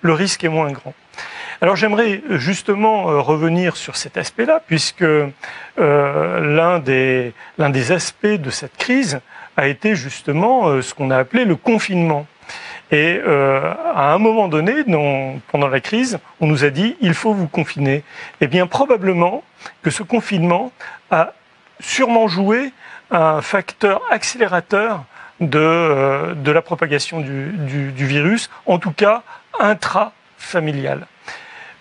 le risque est moins grand. Alors j'aimerais justement revenir sur cet aspect-là, puisque l'un des aspects de cette crise a été justement ce qu'on a appelé le confinement. Et à un moment donné, pendant la crise, on nous a dit « il faut vous confiner ». Eh bien probablement que ce confinement a sûrement joué un facteur accélérateur de la propagation du virus, en tout cas intrafamilial.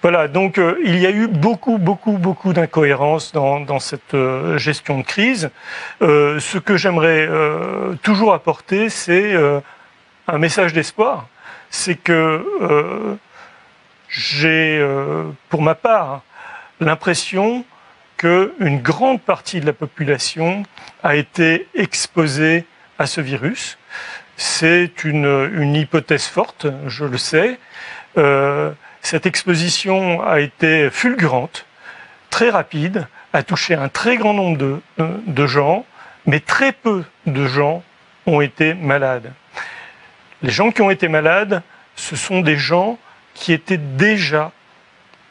Voilà, donc il y a eu beaucoup d'incohérences dans cette gestion de crise. Ce que j'aimerais toujours apporter, c'est un message d'espoir. C'est que j'ai, pour ma part, l'impression qu'une grande partie de la population a été exposée à ce virus. C'est une hypothèse forte, je le sais. Cette exposition a été fulgurante, très rapide, a touché un très grand nombre de gens, mais très peu de gens ont été malades. Les gens qui ont été malades, ce sont des gens qui étaient déjà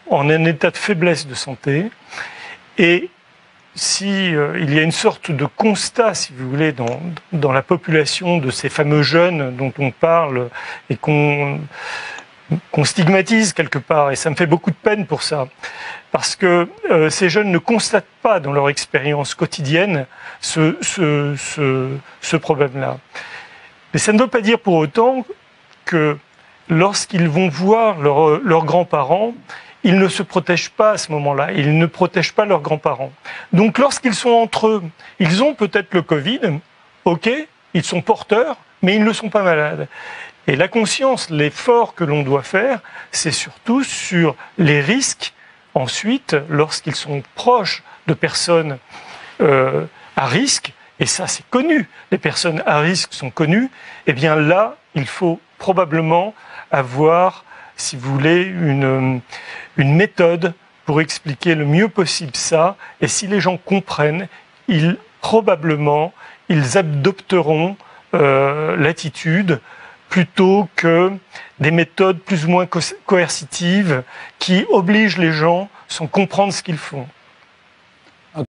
en un état de faiblesse de santé. Et si il y a une sorte de constat, si vous voulez, dans la population de ces fameux jeunes dont on parle et qu'on stigmatise quelque part, et ça me fait beaucoup de peine pour ça, parce que ces jeunes ne constatent pas dans leur expérience quotidienne ce problème-là. Mais ça ne veut pas dire pour autant que lorsqu'ils vont voir leurs grands-parents, ils ne se protègent pas à ce moment-là, ils ne protègent pas leurs grands-parents. Donc lorsqu'ils sont entre eux, ils ont peut-être le Covid, ok, ils sont porteurs, mais ils ne sont pas malades. Et la conscience, l'effort que l'on doit faire, c'est surtout sur les risques. Ensuite, lorsqu'ils sont proches de personnes à risque, et ça c'est connu, les personnes à risque sont connues, eh bien là, il faut probablement avoir, si vous voulez, une méthode pour expliquer le mieux possible ça. Et si les gens comprennent, probablement, ils adopteront l'attitude plutôt que des méthodes plus ou moins coercitives qui obligent les gens sans comprendre ce qu'ils font.